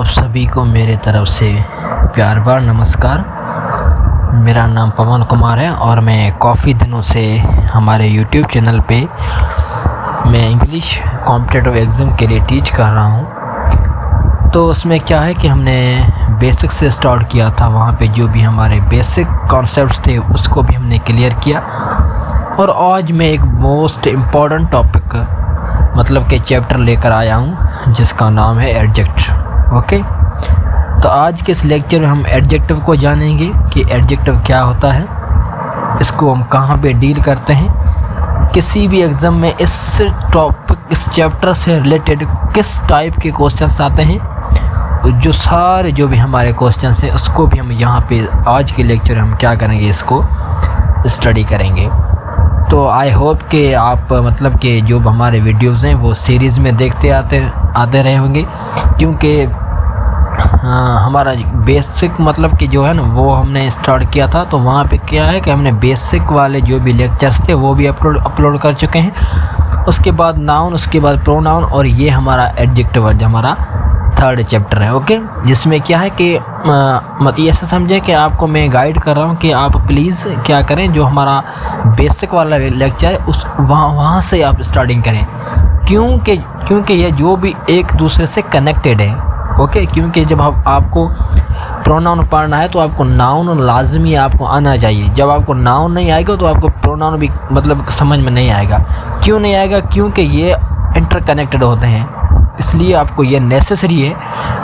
आप सभी को मेरे तरफ से प्यार भरा नमस्कार। मेरा नाम पवन कुमार है और मैं काफ़ी दिनों से हमारे YouTube चैनल पे मैं इंग्लिश कॉम्पिटिटिव एग्ज़ाम के लिए टीच कर रहा हूँ। तो उसमें क्या है कि हमने बेसिक से स्टार्ट किया था, वहाँ पे जो भी हमारे बेसिक कॉन्सेप्ट्स थे उसको भी हमने क्लियर किया। और आज मैं एक मोस्ट इम्पॉर्टेंट टॉपिक मतलब के चैप्टर लेकर आया हूँ जिसका नाम है एडजेक्टिव। ओके, तो आज के इस लेक्चर में हम एडजेक्टिव को जानेंगे कि एडजेक्टिव क्या होता है, इसको हम कहाँ पे डील करते हैं, किसी भी एग्ज़ाम में इस टॉपिक इस चैप्टर से रिलेटेड किस टाइप के क्वेश्चंस आते हैं, जो सारे जो भी हमारे क्वेश्चंस हैं उसको भी हम यहाँ पे आज के लेक्चर में हम क्या करेंगे, इसको स्टडी करेंगे। तो आई होप कि आप मतलब कि जो हमारे वीडियोज़ हैं वो सीरीज़ में देखते आते रहे होंगे, क्योंकि हमारा बेसिक मतलब कि जो है ना वो हमने स्टार्ट किया था। तो वहाँ पे क्या है कि हमने बेसिक वाले जो भी लेक्चर्स थे वो भी अपलोड कर चुके हैं। उसके बाद नाउन, उसके बाद प्रोनाउन, और ये हमारा एडजेक्टिव जो हमारा थर्ड चैप्टर है। ओके, जिसमें क्या है कि मत ये ऐसा समझें कि आपको मैं गाइड कर रहा हूँ कि आप प्लीज़ क्या करें, जो हमारा बेसिक वाला लेक्चर है उस वहाँ से आप स्टार्टिंग करें, क्योंकि ये जो भी एक दूसरे से कनेक्टेड है। ओके, क्योंकि जब आपको प्रोनाउन पढ़ना है तो आपको नाउन लाजमी आपको आना चाहिए। जब आपको नाउन नहीं आएगा तो आपको प्रोनाउन भी मतलब समझ में नहीं आएगा। क्यों नहीं आएगा? क्योंकि ये इंटरकनेक्टेड होते हैं, इसलिए आपको ये नेसेसरी है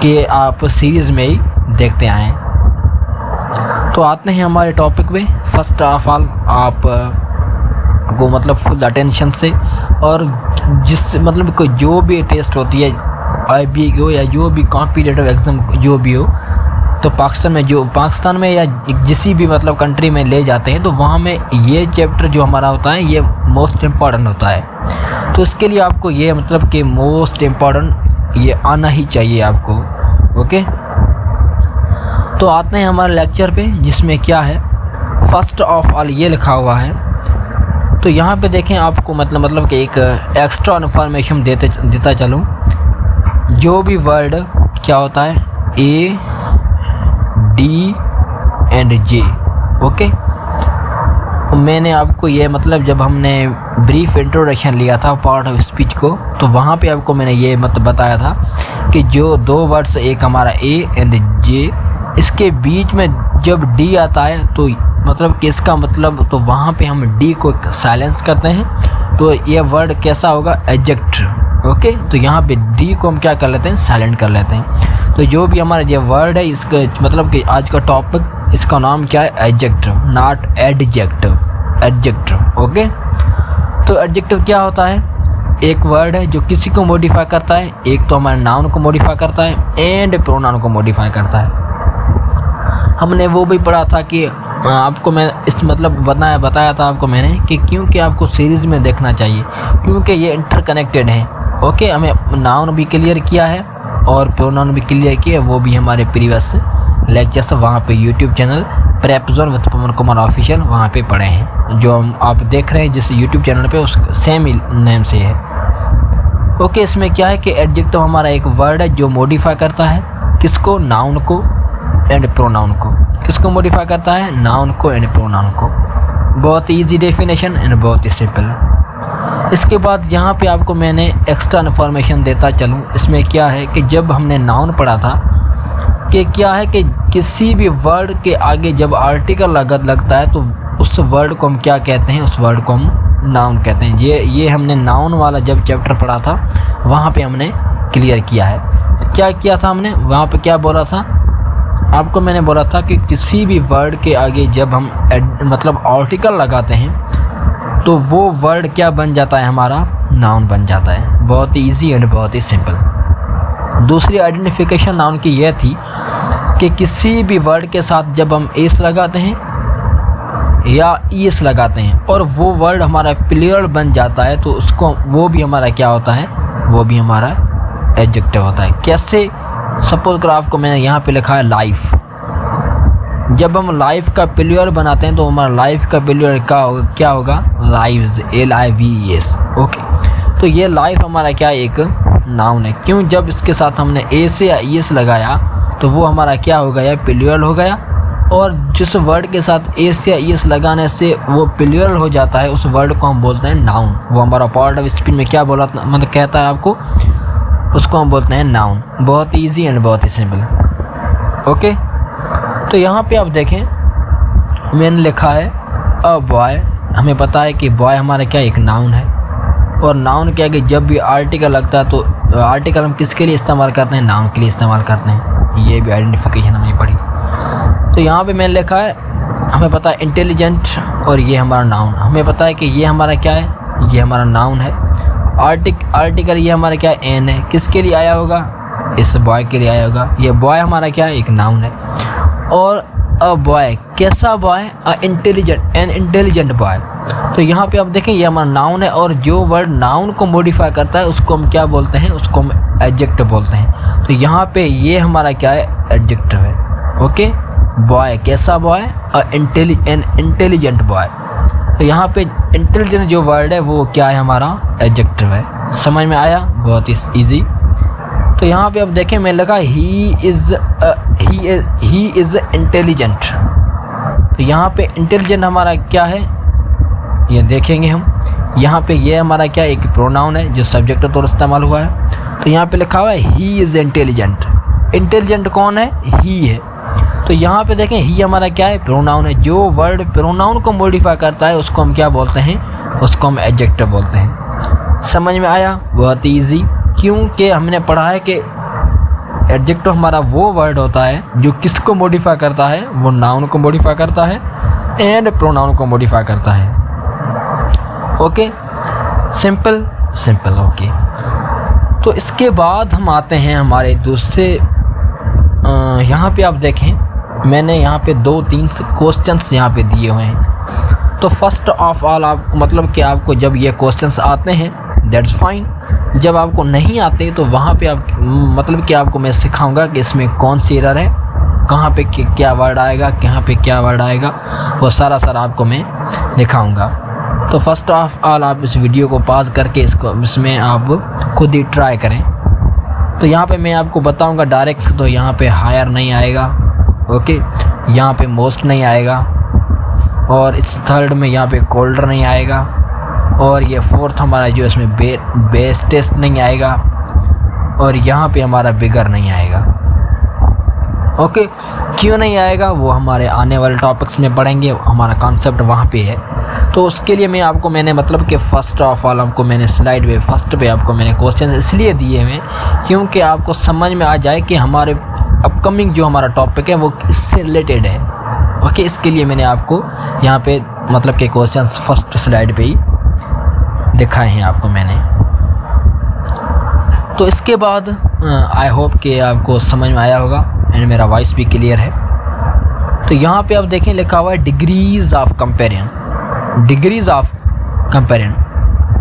कि आप सीरीज़ में ही देखते आएँ। तो आते हैं हमारे टॉपिक पे। फर्स्ट ऑफ ऑल आप को मतलब फुल अटेंशन से, और जिस मतलब कोई जो भी टेस्ट होती है IB हो या जो भी कॉम्पिटिटिव एग्ज़ाम जो भी हो, तो पाकिस्तान में या किसी भी मतलब कंट्री में ले जाते हैं तो वहाँ में ये चैप्टर जो हमारा होता है ये मोस्ट इम्पॉर्टेंट होता है। तो इसके लिए आपको ये मतलब कि मोस्ट इम्पॉर्टेंट ये आना ही चाहिए आपको। ओके, तो आते हैं हमारे लेक्चर पे, जिसमें क्या है फर्स्ट ऑफ ऑल ये लिखा हुआ है। तो यहाँ पे देखें, आपको मतलब कि एक एक्स्ट्रा इन्फॉर्मेशन देता चलूँ। जो भी वर्ड क्या होता है A, D and J। Okay, मैंने आपको ये मतलब जब हमने ब्रीफ इंट्रोडक्शन लिया था पार्ट ऑफ स्पीच को, तो वहाँ पे आपको मैंने ये बताया था कि जो दो वर्ड्स, एक हमारा A एंड J, इसके बीच में जब D आता है तो मतलब कि इसका मतलब, तो वहाँ पे हम D को साइलेंस करते हैं, तो ये वर्ड कैसा होगा, एडजेक्टिव। ओके, तो यहाँ पे D को हम क्या कर लेते हैं, साइलेंट कर लेते हैं। तो जो भी हमारा ये वर्ड है, इसका मतलब कि आज का टॉपिक, इसका नाम क्या है, adjective, not adjective, adjective. Okay, तो एडजेक्टिव क्या होता है, एक वर्ड है जो किसी को मॉडिफाई करता है, एक तो हमारे नाउन को मॉडिफाई करता है एंड प्रोनाउन को मॉडिफाई करता है। हमने वो भी पढ़ा था कि आपको मैं इस मतलब बताया था आपको मैंने कि क्योंकि आपको सीरीज़ में देखना चाहिए, क्योंकि ये इंटरकनेक्टेड है। ओके, हमें नाउन भी क्लियर किया है और प्रोनाउन भी क्लियर किया है, वो भी हमारे प्रीवियस लेक्चर्स वहाँ पे YouTube channel prep zone with Pawan Kumar official वहाँ पे पढ़े हैं, जो हम आप देख रहे हैं जिस यूट्यूब चैनल पे उस सेम नेम से है। ओके, इसमें क्या है कि एडजेक्टिव हमारा एक वर्ड है जो मॉडिफाई करता है किसको, नाउन को एंड प्रोनाउन को। किसको मॉडिफाई करता है, नाउन को एंड प्रोनाउन को। बहुत ईजी डेफिनेशन एंड बहुत ही सिंपल। इसके बाद यहाँ पे आपको मैंने एक्स्ट्रा इन्फॉर्मेशन देता चलूँ। इसमें क्या है कि जब हमने नाउन पढ़ा था कि क्या है कि किसी भी वर्ड के आगे जब आर्टिकल लगता है तो उस वर्ड को हम क्या कहते हैं, उस वर्ड को हम नाउन कहते हैं। ये हमने नाउन वाला जब चैप्टर पढ़ा था वहाँ पे हमने क्लियर किया है। क्या किया था हमने वहाँ पे, क्या बोला था आपको, मैंने बोला था कि किसी भी वर्ड के आगे जब हम मतलब आर्टिकल लगाते हैं तो वो वर्ड क्या बन जाता है, हमारा नाउन बन जाता है। बहुत ही ईजी एंड बहुत ही सिंपल। दूसरी आइडेंटिफिकेशन नाउन की यह थी कि किसी भी वर्ड के साथ जब हम एस लगाते हैं या ईएस लगाते हैं और वो वर्ड हमारा प्लूरल बन जाता है, तो उसको वो भी हमारा क्या होता है, वो भी हमारा एडजेक्टिव होता है। कैसे, सपोज करो आपको मैंने यहाँ पे लिखा है लाइफ। जब हम लाइफ का प्लूरल बनाते हैं तो हमारा लाइफ का प्लूरल क्या होगा, लाइव्स, LIVES। ओके, तो ये लाइफ हमारा क्या एक नाउन है। क्यों? जब इसके साथ हमने ए से या ई एस लगाया तो वो हमारा क्या हो गया? प्लूरल हो गया। और जिस वर्ड के साथ ए से या ई एस लगाने से वो प्लूरल हो जाता है, उस वर्ड को हम बोलते हैं नाउन। वो हमारा पार्ट ऑफ स्पीच में क्या बोला, मतलब कहता है आपको, उसको हम बोलते हैं नाउन। बहुत ईजी एंड बहुत ही सिंपल। ओके, तो यहाँ पे आप देखें मैंने लिखा है अ बॉय। हमें पता है कि बॉय हमारा क्या एक नाउन है। और नाउन क्या है कि जब भी आर्टिकल लगता है तो आर्टिकल हम किसके लिए इस्तेमाल करते हैं? नाउन के लिए इस्तेमाल करते हैं। ये भी आइडेंटिफिकेशन हमने पढ़ी। तो यहाँ पे मैंने लिखा है, हमें पता है इंटेलिजेंट, और ये हमारा नाउन। हमें पता है कि ये हमारा क्या है? ये हमारा नाउन है। आर्टिकल ये हमारा क्या है? एन है। किसके लिए आया होगा? इस बॉय के लिए आया होगा। ये बॉय हमारा क्या है? एक नाउन है। और अ बॉय, कैसा बॉय? An intelligent boy. तो यहाँ पे आप देखें ये हमारा नाउन है, और जो वर्ड नाउन को मॉडिफाई करता है उसको हम क्या बोलते हैं? उसको हम एडजेक्टिव बोलते हैं। तो यहाँ पे ये हमारा क्या है? एडजेक्टिव है। ओके, बॉय कैसा बॉय? An intelligent boy. तो यहाँ पे इंटेलिजेंट जो वर्ड है वो क्या है? हमारा एडजेक्टिव है। समझ में आया? बहुत ही ईजी। तो यहाँ पे आप देखें मैं लगा ही इज़ इंटेलिजेंट। तो यहाँ पे इंटेलिजेंट हमारा क्या है? ये देखेंगे हम। यहाँ पे ये हमारा क्या? एक प्रोनाउन है जो सब्जेक्ट के तौर इस्तेमाल हुआ है। तो यहाँ पे लिखा हुआ है ही इज़ इंटेलिजेंट। इंटेलिजेंट कौन है? ही है। तो यहाँ पे देखें ही हमारा क्या है? प्रोनाउन है। जो वर्ड प्रोनाउन को मॉडिफाई करता है उसको हम क्या बोलते हैं? उसको हम एडजेक्टिव बोलते हैं। समझ में आया? बहुत ईजी। क्योंकि हमने पढ़ा है कि एडजेक्टिव हमारा वो वर्ड होता है जो किसको मॉडिफाई करता है? वो नाउन को मॉडिफाई करता है एंड प्रोनाउन को मॉडिफाई करता है। Okay, simple. ओके, तो इसके बाद हम आते हैं हमारे दूसरे। यहाँ पे आप देखें मैंने यहाँ पे 2-3 क्वेश्चंस यहाँ पे दिए हुए हैं। तो फर्स्ट ऑफ ऑल आपको मतलब कि आपको जब ये क्वेश्चंस आते हैं दैट्स फाइन। जब आपको नहीं आते तो वहाँ पे आप मतलब कि आपको मैं सिखाऊंगा कि इसमें कौन सी एरर है, कहाँ पे क्या वर्ड आएगा, कहाँ पे क्या वर्ड आएगा, वो सारा आपको मैं दिखाऊंगा। तो फर्स्ट ऑफ ऑल आप इस वीडियो को पॉज करके इसमें आप खुद ही ट्राई करें। तो यहाँ पे मैं आपको बताऊंगा डायरेक्ट, तो यहाँ पे हायर नहीं आएगा। ओके, यहाँ पे मोस्ट नहीं आएगा, और इस थर्ड में यहाँ पे कोल्डर नहीं आएगा, और ये फोर्थ हमारा जो इसमें बेस्टेस्ट नहीं आएगा, और यहाँ पे हमारा बिगर नहीं आएगा। ओके, क्यों नहीं आएगा वो हमारे आने वाले टॉपिक्स में पढ़ेंगे। हमारा कॉन्सेप्ट वहाँ पे है। तो उसके लिए मैंने मतलब कि फ़र्स्ट ऑफ ऑल आपको मैंने स्लाइड पे फर्स्ट पे आपको मैंने क्वेश्चन इसलिए दिए हैं क्योंकि आपको समझ में आ जाए कि हमारे अपकमिंग जो हमारा टॉपिक है वो इससे रिलेटेड है। ओके, इसके लिए मैंने आपको यहाँ पे मतलब कि क्वेश्चन फर्स्ट स्लाइड पे ही दिखाए हैं आपको मैंने। तो इसके बाद आई होप कि आपको समझ में आया होगा एंड मेरा वॉइस भी क्लियर है। तो यहाँ पे आप देखें लिखा हुआ है degrees of comparison.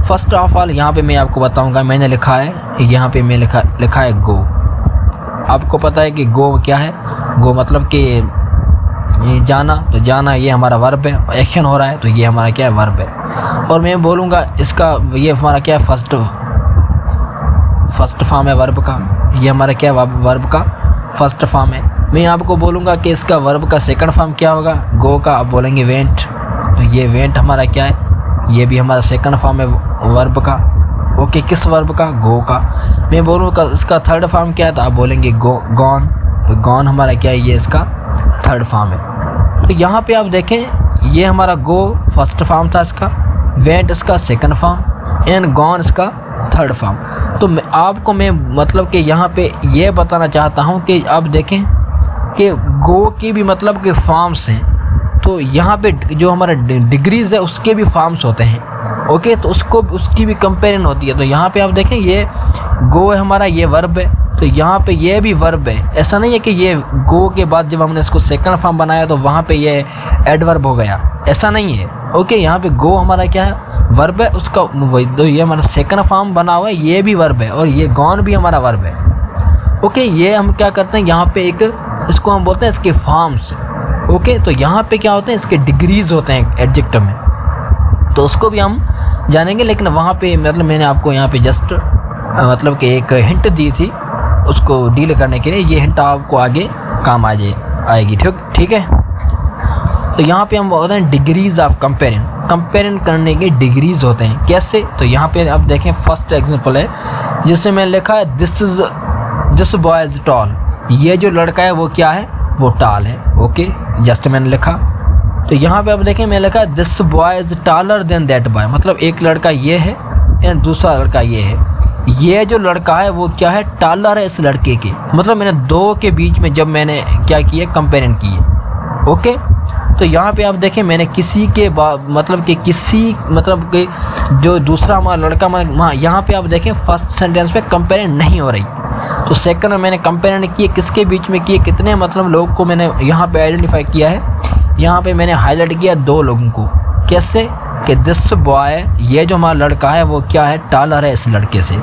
First of all यहाँ पे मैं आपको बताऊंगा, मैंने लिखा है यहाँ पे मैं लिखा है गो। आपको पता है कि गो क्या है? गो मतलब कि जाना, तो जाना ये हमारा वर्ब है, एक्शन हो रहा है तो ये हमारा क्या है? वर्ब है। और मैं बोलूँगा इसका ये हमारा क्या है? फर्स्ट फॉर्म है वर्ब का। ये हमारा क्या है? वर्ब का फर्स्ट फॉर्म है। मैं आपको बोलूँगा कि इसका वर्ब का सेकंड फॉर्म क्या होगा? गो का। आप बोलेंगे वेंट, तो ये वेंट हमारा क्या है? ये भी हमारा सेकंड फॉर्म है वर्ब का। ओके, किस वर्ब का? गो का। मैं बोलूँगा इसका थर्ड फॉर्म क्या है? तो आप बोलेंगे गॉन, तो गॉन हमारा क्या है? ये इसका थर्ड फॉर्म है। तो यहाँ पे आप देखें ये हमारा गो फर्स्ट फॉर्म था इसका, वेंट इसका सेकंड फॉर्म एंड गॉन इसका थर्ड फॉर्म। तो आपको मैं मतलब कि यहाँ पे ये बताना चाहता हूँ कि आप देखें कि गो की भी मतलब कि फॉर्म्स हैं। तो यहाँ पे जो हमारा डिग्रीज है उसके भी फॉर्म्स होते हैं। ओके, तो उसकी भी कंपेरिजन होती है। तो यहाँ पे आप देखें ये गो है हमारा, ये वर्ब है, तो यहाँ पे ये भी वर्ब है। ऐसा नहीं है कि ये गो के बाद जब हमने इसको सेकंड फॉर्म बनाया तो वहाँ पे ये एडवर्ब हो गया, ऐसा नहीं है। ओके, यहाँ पे गो हमारा क्या है? वर्ब है, उसका तो ये हमारा सेकंड फॉर्म बना हुआ है, ये भी वर्ब है, और ये गॉन भी हमारा वर्ब है। ओके, ये हम क्या करते हैं यहाँ पे एक इसको हम बोलते हैं इसके फॉर्म्स। ओके, तो यहाँ पे क्या होते हैं? इसके डिग्रीज होते हैं एडजेक्टिव में, तो उसको भी हम जानेंगे। लेकिन वहाँ पे मतलब मैंने आपको यहाँ पे जस्ट मतलब कि एक हिंट दी थी उसको डील करने के लिए। ये हिंट आपको आगे काम आएगी। ठीक है। तो यहाँ पे हम बोलते हैं डिग्रीज ऑफ कंपेरिजन करने के डिग्रीज होते हैं। कैसे? तो यहाँ पे आप देखें, फर्स्ट एग्जांपल है जिसमें मैंने लिखा है दिस बॉय इज टॉल। ये जो लड़का है वो क्या है? वो टॉल है। ओके, जस्ट मैंने लिखा। तो यहाँ पे आप देखें, मैंने लिखा है this boy is taller than that boy, मतलब एक लड़का ये है एंड दूसरा लड़का ये है। ये जो लड़का है वो क्या है? टॉलर है इस लड़के के। मतलब मैंने दो के बीच में जब मैंने क्या किया? कंपेरिजन किए। ओके, तो यहाँ पे आप देखें, मैंने किसी के मतलब कि जो दूसरा हमारा लड़का, यहाँ पे आप देखें फर्स्ट सेंटेंस पे कंपेरिजन नहीं हो रही। तो सेकंड में मैंने कंपेरिजन किए, किसके बीच में किए? कितने मतलब लोग को मैंने यहाँ पे आइडेंटिफाई किया है। यहाँ पे मैंने हाईलाइट किया दो लोगों को। कैसे? कि दिस बॉय, ये जो हमारा लड़का है वो क्या है? टॉलर है इस लड़के से।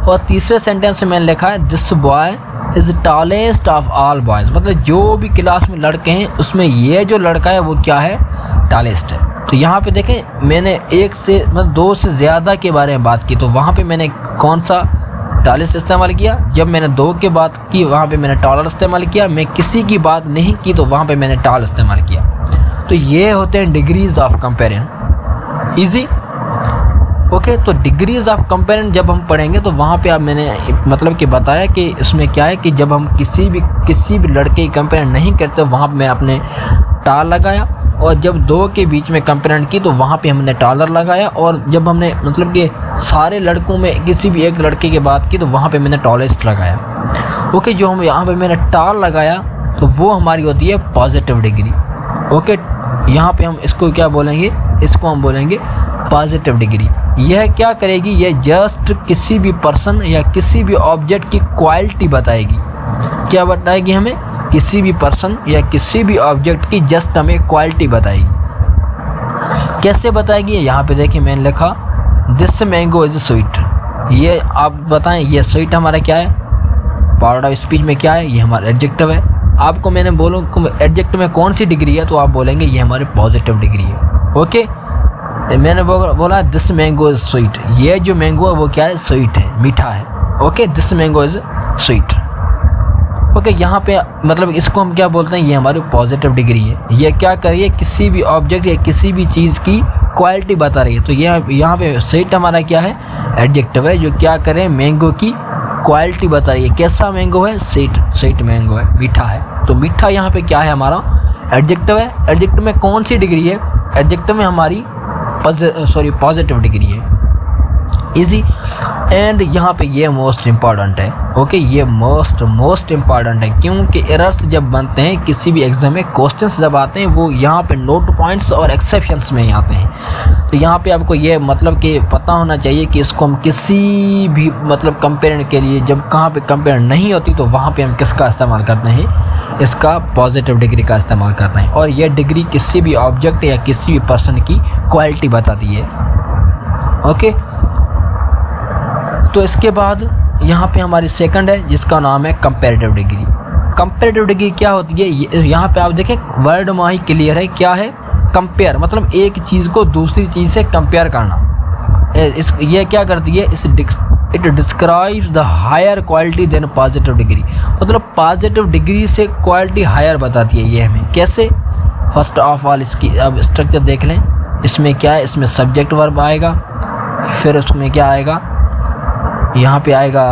और तीसरे सेंटेंस में मैंने लिखा है this boy is tallest of all boys, मतलब जो भी क्लास में लड़के हैं उसमें ये जो लड़का है वो क्या है? टॉलेस्ट है। तो यहाँ पे देखें, मैंने एक से मतलब दो से ज़्यादा के बारे में बात की, तो वहाँ पे मैंने कौन सा? टॉलेस्ट इस्तेमाल किया। जब मैंने दो की बात की वहाँ पे मैंने टॉलर इस्तेमाल किया। मैं किसी की बात नहीं की तो वहाँ पे मैंने टॉल इस्तेमाल किया। तो ये होते हैं degrees of comparison. Easy. Okay, तो डिग्रीज ऑफ कंपेरिजन जब हम पढ़ेंगे तो वहाँ पे आप मैंने मतलब कि बताया कि इसमें क्या है कि जब हम किसी भी लड़के की कंपेरिजन नहीं करते वहाँ पे मैं अपने टॉल लगाया, और जब दो के बीच में कंपेरिजन की तो वहाँ पे हमने टॉलर लगाया, और जब हमने मतलब कि सारे लड़कों में किसी भी एक लड़के की बात की तो वहाँ पे मैंने टॉलेस्ट लगाया। ओके, जो हम यहाँ पे मैंने टॉल लगाया तो वो हमारी होती है पॉजिटिव डिग्री। ओके, यहाँ पे हम इसको क्या बोलेंगे? इसको हम बोलेंगे पॉजिटिव डिग्री। यह क्या करेगी? यह जस्ट किसी भी पर्सन या किसी भी ऑब्जेक्ट की क्वालिटी बताएगी। क्या बताएगी हमें? किसी भी पर्सन या किसी भी ऑब्जेक्ट की जस्ट हमें क्वालिटी बताएगी। कैसे बताएगी? यहाँ पे देखिए मैंने लिखा दिस मैंगो इज स्वीट। ये आप बताएं, ये स्वीट हमारा क्या है? पार्ट ऑफ स्पीच में क्या है? ये हमारा एडजेक्टिव है। आपको मैंने बोलूँ एडजेक्टिव में कौन सी डिग्री है, तो आप बोलेंगे ये हमारी पॉजिटिव डिग्री है। ओके, मैंने बोला दिस मैंगो इज स्वीट। ये जो मैंगो है वो क्या है? स्वीट है, मीठा है। Okay, this mango is sweet. Okay, यहाँ पे मतलब इसको हम क्या बोलते हैं? ये हमारी पॉजिटिव डिग्री है। ये क्या कर रही है? किसी भी ऑब्जेक्ट या किसी भी चीज़ की क्वालिटी बता रही है। तो ये यहाँ पे स्वीट हमारा क्या है? एडजेक्टिव है, जो क्या करे? मैंगो की क्वालिटी बता रही है। कैसा मैंगो है? स्वीट मैंगो है, मीठा है। तो मीठा यहाँ पे क्या है? हमारा एडजेक्टिव है। एडजेक्टिव में कौन सी डिग्री है? एडजेक्टिव में हमारी पॉजिटिव डिग्री है। इजी। एंड यहाँ पे ये मोस्ट इम्पॉर्टेंट है। ओके, ये मोस्ट इम्पॉर्टेंट है, क्योंकि एरर्स जब बनते हैं किसी भी एग्जाम में, क्वेश्चंस जब आते हैं वो यहाँ पे नोट पॉइंट्स और एक्सेप्शंस में ही आते हैं। तो यहाँ पे आपको ये मतलब कि पता होना चाहिए कि इसको हम किसी भी मतलब कंपेरिजन के लिए जब कहाँ पे कंपेरिजन नहीं होती तो वहाँ पे हम किसका इस्तेमाल करते हैं? इसका पॉजिटिव डिग्री का इस्तेमाल करते हैं। और यह डिग्री किसी भी ऑब्जेक्ट या किसी भी पर्सन की क्वालिटी बताती है। ओके, तो इसके बाद यहाँ पे हमारी सेकंड है जिसका नाम है कंपैरेटिव डिग्री। कंपैरेटिव डिग्री क्या होती है? यहाँ पे आप देखें वर्ड में ही क्लियर है। क्या है? कंपेयर, मतलब एक चीज़ को दूसरी चीज़ से कंपेयर करना। ये क्या करती है? It describes the higher quality then positive degree, मतलब पॉजिटिव डिग्री से क्वालिटी हायर बताती है ये हमें। कैसे? फर्स्ट ऑफ ऑल इसकी अब स्ट्रक्चर देख लें। इसमें क्या है? इसमें सब्जेक्ट वर्ब आएगा, फिर उसमें क्या आएगा? यहाँ पे आएगा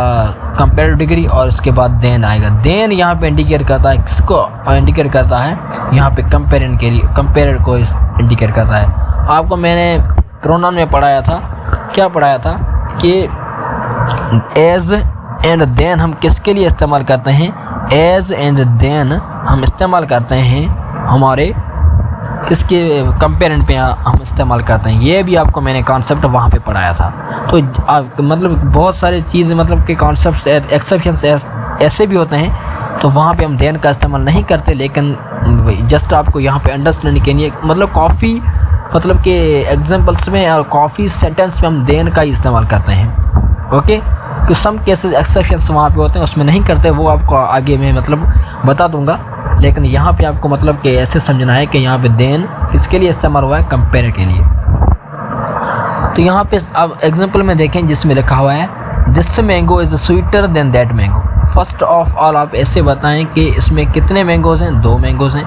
कंपेरेटिव डिग्री, और उसके बाद देन आएगा। देन यहाँ पे इंडिकेट करता है किसको? इंडिकेट करता है यहाँ पे कंपेरिजन के लिए, कंपेयर को इंडिकेट करता है। आपको मैंने प्रोनाउन में पढ़ाया था। क्या पढ़ाया था? कि एज एंड देन हम किसके लिए इस्तेमाल करते हैं? एज एंड देन हम इस्तेमाल करते हैं हमारे इसके कंपेरिजन पे हम इस्तेमाल करते हैं। ये भी आपको मैंने कॉन्सेप्ट वहाँ पे पढ़ाया था। तो मतलब बहुत सारी चीज़ मतलब के कॉन्सेप्ट्स एक्सेप्शंस ऐसे भी होते हैं, तो वहाँ पे हम देन का इस्तेमाल नहीं करते, लेकिन जस्ट आपको यहाँ पे अंडरस्टैंडिंग के लिए मतलब काफ़ी मतलब के एग्जांपल्स में और काफ़ी सेंटेंस में हम देन का ही इस्तेमाल करते हैं। ओके, तो सम केसेस एक्सेप्शंस वहाँ पे होते हैं, उसमें नहीं करते, वो आपको आगे मैं मतलब बता दूंगा। लेकिन यहाँ पे आपको मतलब कि ऐसे समझना है कि यहाँ पे देन किसके लिए इस्तेमाल हुआ है? कंपेयर के लिए। तो यहाँ पे अब एग्जांपल में देखें जिसमें लिखा हुआ है this mango is sweeter than that mango. First of all आप ऐसे बताएं कि इसमें कितने मैंगोज़ हैं, 2 मैंगोज़ हैं।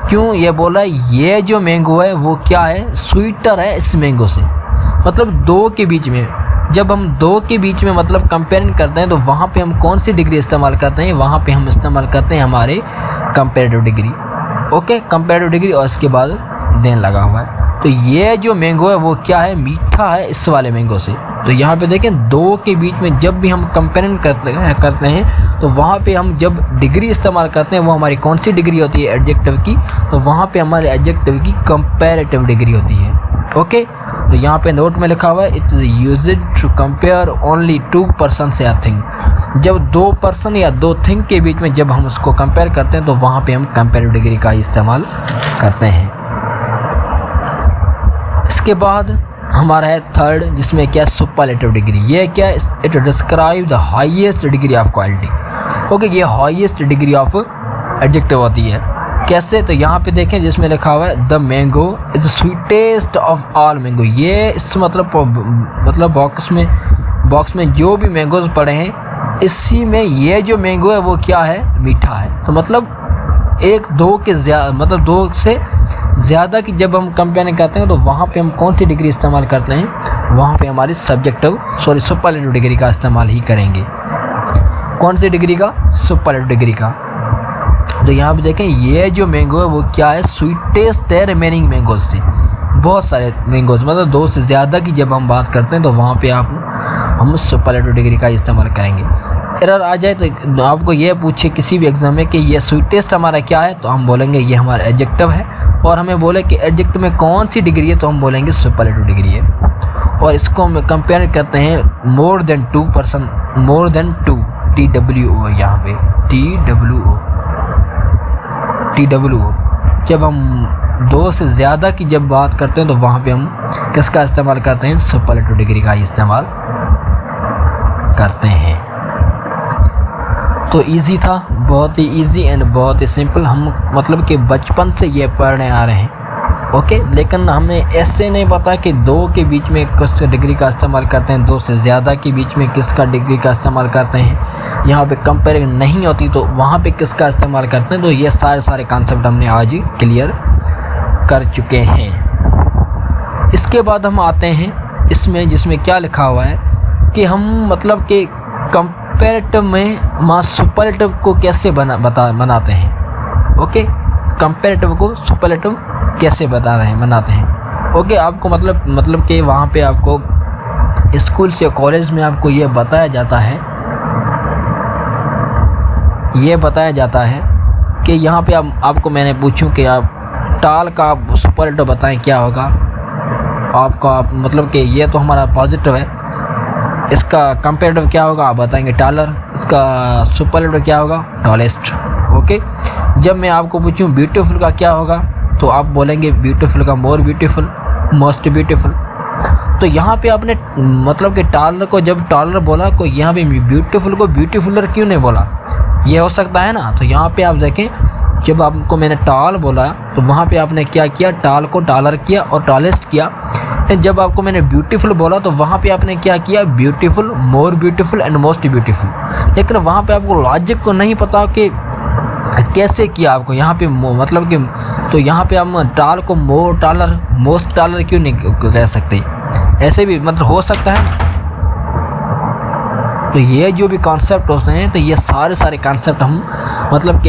क्यों ये बोला, ये जो मैंगो है वो क्या है, स्वीटर है इस मैंगो से। मतलब 2 के बीच में, जब हम 2 के बीच में मतलब कंपेयरिंग करते हैं तो वहाँ पे हम कौन सी डिग्री इस्तेमाल करते हैं, वहाँ पे हम इस्तेमाल करते हैं हमारे comparative degree. Okay, comparative degree और इसके बाद देन लगा हुआ है। तो ये जो मैंगो है वो क्या है, मीठा है इस वाले मैंगो से। तो यहाँ पे देखें 2 के बीच में जब भी हम कंपेयरिंग करते हैं तो वहाँ पे हम जब डिग्री इस्तेमाल करते हैं वो हमारी कौन सी डिग्री होती है, एडजेक्टिव की। तो वहाँ पे हमारे एडजेक्टिव की कंपेरेटिव डिग्री होती है। ओके, तो यहाँ पे नोट में लिखा हुआ है it is used to compare only 2 persons या थिंग। जब 2 पर्सन या 2 थिंग के बीच में जब हम उसको कंपेयर करते हैं तो वहाँ पे हम कंपेरेटिव डिग्री का इस्तेमाल करते हैं। इसके बाद हमारा है थर्ड, जिसमें क्या है, सुपरलेटिव डिग्री। ये क्या है, it describe the highest degree of quality. Okay, ये हाईएस्ट डिग्री ऑफ एडजेक्टिव होती है। कैसे, तो यहाँ पे देखें जिसमें लिखा हुआ है the mango is sweetest of all mango. ये इस मतलब बॉक्स में जो भी मैंगोज पड़े हैं इसी में ये जो मैंगो है वो क्या है, मीठा है। तो मतलब 2 से ज़्यादा की जब हम कंपेयरिंग करते हैं तो वहाँ पे हम कौन सी डिग्री इस्तेमाल करते हैं, वहाँ पे हमारी सुपरलेटिव डिग्री का इस्तेमाल ही करेंगे। कौन सी डिग्री का, सुपरलेटिव डिग्री का। तो यहाँ पे देखें ये जो मैंगो है वो क्या है, स्वीटेस्ट है रिमेनिंग मैंगोज से। बहुत सारे मैंगोज मतलब 2 से ज़्यादा की जब हम बात करते हैं तो वहाँ पे हम सुपरलेटिव डिग्री का इस्तेमाल करेंगे। एरर आ जाए तो आपको ये पूछे किसी भी एग्जाम में कि ये स्वीटेस्ट हमारा क्या है, तो हम बोलेंगे ये हमारा एडजेक्टिव है। और हमें बोले कि एडजेक्टिव में कौन सी डिग्री है, तो हम बोलेंगे सुपरलेटिव डिग्री है। और इसको हम कंपेयर करते हैं more than 2 person, more than 2, TWO, यहाँ पे TWO। जब हम 2 से ज़्यादा की जब बात करते हैं तो वहाँ पे हम किसका इस्तेमाल करते हैं, सुपरलेटिव डिग्री का इस्तेमाल करते हैं। तो इजी था, बहुत ही इजी एंड बहुत ही सिंपल। हम मतलब कि बचपन से ये पढ़ने आ रहे हैं। ओके, लेकिन हमें ऐसे नहीं पता कि 2 के बीच में किस डिग्री का इस्तेमाल करते हैं, 2 से ज़्यादा के बीच में किसका डिग्री का इस्तेमाल करते हैं। यहाँ पे कंपेयरिंग नहीं होती तो वहाँ पे किसका इस्तेमाल करते हैं। तो ये सारे कॉन्सेप्ट हमने आज ही क्लियर कर चुके हैं। इसके बाद हम आते हैं इसमें जिसमें क्या लिखा हुआ है कि हम मतलब कि कंपेरेटिव में सुपरलेटिव को कैसे बनाते हैं। ओके, कंपेरेटिव को सुपरलेटिव कैसे बनाते हैं। ओके, आपको मतलब कि वहाँ पे आपको स्कूल से कॉलेज में आपको ये बताया जाता है कि यहाँ पे आपको मैंने पूछूं कि आप टाल का सुपरलेटिव बताएं क्या होगा आपका, मतलब कि ये तो हमारा पॉजिटिव है, इसका कंपेरेटिव क्या होगा आप बताएंगे टालर, इसका सुपरलेटिव क्या होगा, टॉलेस्ट। ओके, जब मैं आपको पूछूं ब्यूटीफुल का क्या होगा तो आप बोलेंगे ब्यूटीफुल का मोर ब्यूटीफुल, मोस्ट ब्यूटीफुल। तो यहाँ पे आपने मतलब कि टालर को जब टालर बोला तो यहाँ पे ब्यूटीफुल को ब्यूटीफुलर क्यों नहीं बोला, ये हो सकता है ना। तो यहाँ पे आप देखें जब आपको मैंने टाल बोला तो वहाँ पे आपने क्या किया, टाल को टालर किया और टॉलेस्ट किया। जब आपको मैंने ब्यूटीफुल बोला तो वहाँ पे आपने क्या किया, beautiful, more beautiful and most beautiful. लेकिन वहाँ पे आपको लॉजिक को नहीं पता कि कैसे किया आपको यहाँ पे मतलब कि, तो यहाँ पे हम टाल को मोर टालर, मोस्ट टालर क्यों नहीं कह सकते, ऐसे भी मतलब हो सकता है। तो ये जो भी कॉन्सेप्ट होते हैं तो ये सारे कॉन्सेप्ट हम मतलब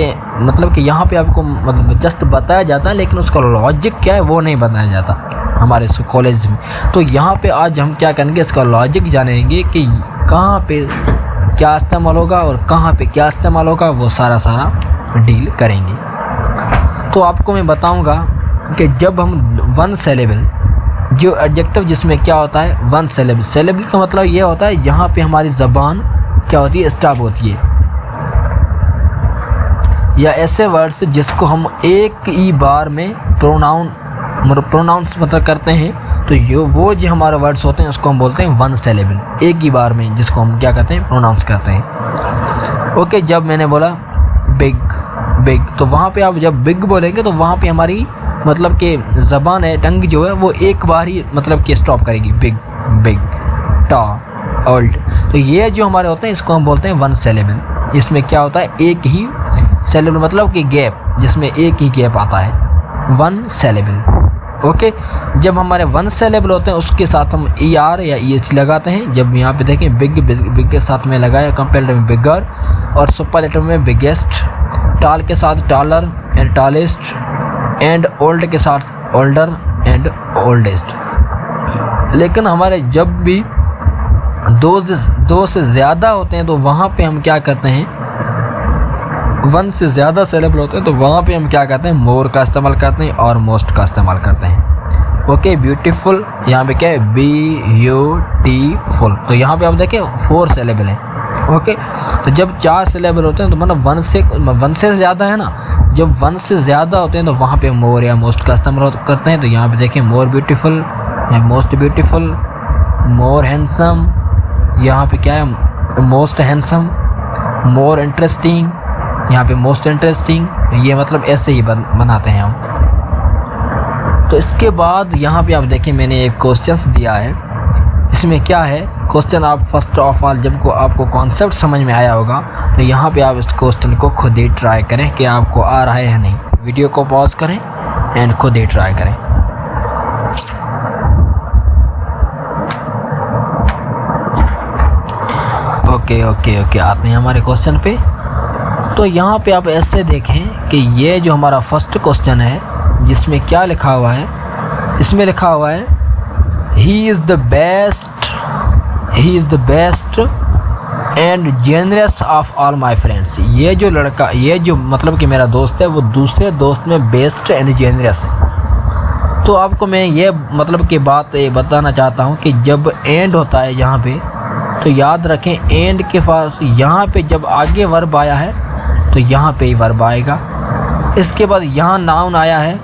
कि यहाँ पे आपको मतलब जस्ट बताया जाता है, लेकिन उसका लॉजिक क्या है वो नहीं बताया जाता हमारे कॉलेज में। तो यहाँ पे आज हम क्या करेंगे, इसका लॉजिक जानेंगे कि कहाँ पे क्या इस्तेमाल होगा और कहाँ पे क्या इस्तेमाल होगा, वो सारा डील करेंगे। तो आपको मैं बताऊँगा कि जब हम 1 सिलेबल, जो एडजेक्टिव जिसमें क्या होता है 1 सिलेबल, सिलेबल का मतलब ये होता है यहाँ पे हमारी ज़बान क्या होती है, स्टॉप होती है, या ऐसे वर्ड्स जिसको हम एक ही बार में प्रोनाउंस मतलब करते हैं। तो वो जो हमारे वर्ड्स होते हैं उसको हम बोलते हैं 1 सिलेबल, एक ही बार में जिसको हम क्या कहते हैं, प्रोनाउंस करते हैं। ओके, जब मैंने बोला बिग, तो वहाँ पे आप जब बिग बोलेंगे तो वहाँ पे हमारी मतलब कि ज़बान है, टंग जो है वो एक बार ही मतलब कि स्टॉप करेगी, बिग। Big, toll, old. तो ये जो हमारे होते हैं इसको हम बोलते हैं वन सेलेबल। इसमें क्या होता है, एक ही सेलेबल मतलब कि गैप, जिसमें एक ही गैप आता है, वन सेलेबल। ओके, जब हमारे वन सेलेबल होते हैं उसके साथ हम ई आर या ई एच लगाते हैं। जब यहाँ पे देखें बिग के साथ में लगाया, कंपेरेटिव में बिगर, और सुपरलेटिव में बिगेस्ट, टॉल के साथ taller and tallest, and old के साथ ओल्डर एंड ओल्डेस्ट। लेकिन हमारे जब भी दो से ज़्यादा होते हैं तो वहाँ पे हम क्या करते हैं, वन से ज़्यादा सेलेबल होते हैं तो वहाँ पे हम क्या करते हैं, मोर का इस्तेमाल करते हैं और मोस्ट का इस्तेमाल करते हैं। ओके, ब्यूटीफुल, यहाँ पे क्या है, ब्यूटीफुल। तो यहाँ पे आप देखें 4 सेलेबल है। ओके, तो जब 4 सेलेबल होते हैं तो मतलब वन से ज़्यादा है ना, जब वन से ज़्यादा होते हैं तो वहाँ पे मोर या मोस्ट का इस्तेमाल करते हैं। तो यहाँ पे देखें मोर ब्यूटीफुल या मोस्ट ब्यूटीफुल, मोर हैंडसम, यहाँ पे क्या है, मोस्ट हैंडसम, मोर इंटरेस्टिंग, यहाँ पे मोस्ट इंटरेस्टिंग। ये मतलब ऐसे ही बनाते हैं हम। तो इसके बाद यहाँ पे आप देखें मैंने एक क्वेश्चंस दिया है, इसमें क्या है क्वेश्चन, आप फर्स्ट ऑफ ऑल जब को आपको कॉन्सेप्ट समझ में आया होगा तो यहाँ पे आप इस क्वेश्चन को खुद ही ट्राई करें कि आपको आ रहा है या नहीं। वीडियो को पॉज करें एंड खुद ही ट्राई करें। ओके, आते हैं हमारे क्वेश्चन पे। तो यहाँ पे आप ऐसे देखें कि ये जो हमारा फर्स्ट क्वेश्चन है जिसमें क्या लिखा हुआ है, इसमें लिखा हुआ है he is the best and generous of all my friends. ये जो लड़का, ये जो मतलब कि मेरा दोस्त है, वो दूसरे दोस्त में बेस्ट एंड जेनरस है। तो आपको मैं ये मतलब की बात बताना चाहता हूँ कि जब एंड होता है यहाँ पे तो याद रखें एंड के पास यहाँ पे जब आगे वर्ब आया है तो यहाँ पे ही वर्ब आएगा। इसके बाद यहाँ नाउन आया है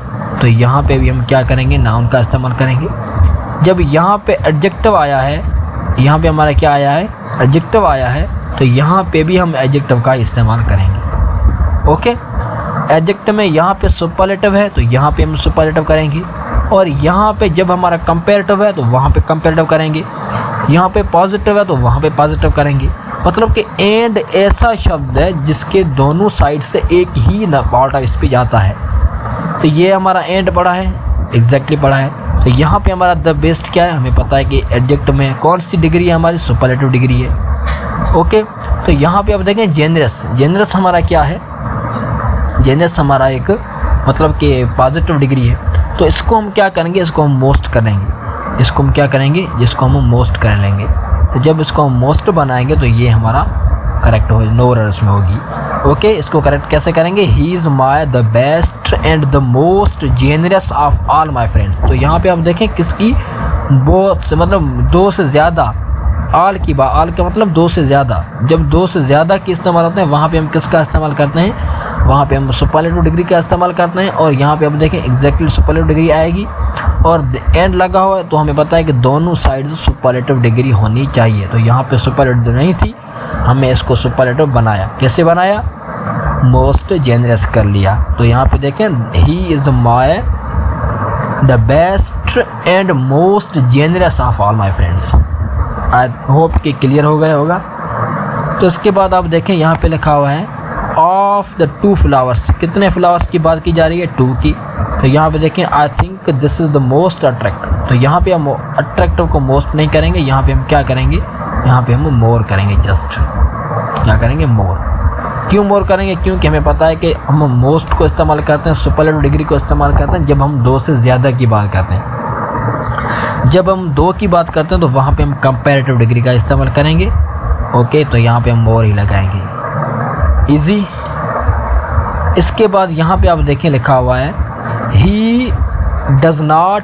तो यहाँ पे भी हम क्या करेंगे, नाउन का इस्तेमाल करेंगे। जब यहाँ पे एडजेक्टिव आया है, यहाँ पे हमारा क्या आया है, एडजेक्टिव आया है, तो यहाँ पे भी हम एडजेक्टिव का इस्तेमाल करेंगे। ओके, एडजेक्टिव में यहाँ पे सुपरलेटिव है तो यहाँ पे हम सुपरलेटिव करेंगे, और यहाँ पे जब हमारा कंपैरेटिव है तो वहाँ पे कंपैरेटिव करेंगे, यहाँ पे पॉजिटिव है तो वहाँ पे पॉजिटिव करेंगे। मतलब कि एंड ऐसा शब्द है जिसके दोनों साइड से एक ही पार्ट ऑफ स्पीच आता है। तो ये हमारा एंड पढ़ा है, एग्जैक्टली पढ़ा है। तो यहाँ पे हमारा द बेस्ट क्या है, हमें पता है कि एडजेक्टिव में कौन सी डिग्री है, हमारी सुपरलेटिव डिग्री है। ओके, तो यहाँ पे आप देखें जेनरस हमारा क्या है, जेनरस हमारा एक मतलब कि पॉजिटिव डिग्री है। तो इसको हम क्या करेंगे, इसको हम मोस्ट करेंगे, इसको हम क्या करेंगे, जिसको हम मोस्ट कर लेंगे। तो जब इसको हम मोस्ट बनाएंगे तो ये हमारा करेक्ट हो, नो एरर्स में होगी। ओके, इसको करेक्ट कैसे करेंगे, he is my the best and the most generous of all my friends. तो यहाँ पे आप देखें किसकी, बहुत से मतलब 2 से ज़्यादा, आल की बात, आल का मतलब 2 से ज़्यादा। जब 2 से ज़्यादा की इस्तेमाल होते हैं वहाँ पे हम किसका इस्तेमाल करते हैं, वहाँ पे हम सुपरलेटिव डिग्री का इस्तेमाल करते हैं। और यहाँ पे आप देखें एग्जैक्टली सुपरलेटिव डिग्री आएगी, और एंड लगा हुआ है तो हमें पता है कि दोनों साइड से सुपरलेटिव डिग्री होनी चाहिए। तो यहाँ पे सुपरलेटिव नहीं थी, हमें इसको सुपरलेटिव बनाया। कैसे बनाया, मोस्ट जेनरस कर लिया। तो यहाँ पे देखें he is my the best and most generous of all my friends. I hope कि क्लियर हो गया होगा। तो इसके बाद आप देखें यहाँ पे लिखा हुआ है ऑफ द 2 फ्लावर्स। कितने फ्लावर्स की बात की जा रही है, 2 की। तो यहाँ पे देखें I think this is the most attractive. तो यहाँ पे हम अट्रैक्टिव को मोस्ट नहीं करेंगे, यहाँ पे हम क्या करेंगे, यहाँ पे हम मोर करेंगे। जस्ट क्या करेंगे, मोर। क्यों मोर करेंगे, क्योंकि हमें पता है कि हम मोस्ट को इस्तेमाल करते हैं, सुपरलेटिव डिग्री को इस्तेमाल करते हैं जब हम 2 से ज़्यादा की बात करते हैं। जब हम 2 की बात करते हैं तो वहाँ पे हम कंपैरेटिव डिग्री का इस्तेमाल करेंगे। ओके, तो यहाँ पे हम मोर ही लगाएंगे, इजी। इसके बाद यहाँ पे आप देखें लिखा हुआ है he does not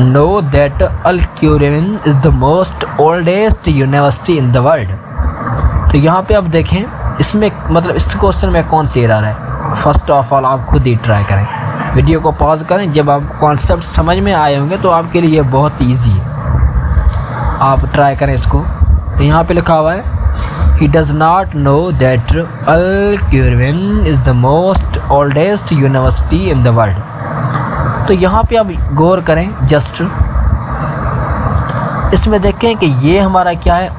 know that Al Qarawiyyin is the most oldest university in the world. तो यहाँ पे आप देखें इसमें मतलब इस क्वेश्चन में कौन सी एरर है। फर्स्ट ऑफ ऑल आप खुद ही ट्राई करें, वीडियो को पॉज करें। जब आपको कॉन्सेप्ट समझ में आए होंगे तो आपके लिए ये बहुत ईजी है, आप ट्राई करें इसको। तो यहाँ पे लिखा हुआ है he does not know that अल-क्यूरेन is the most oldest university in the world। तो यहाँ पे आप गौर करें जस्ट, इसमें देखें कि ये हमारा क्या है,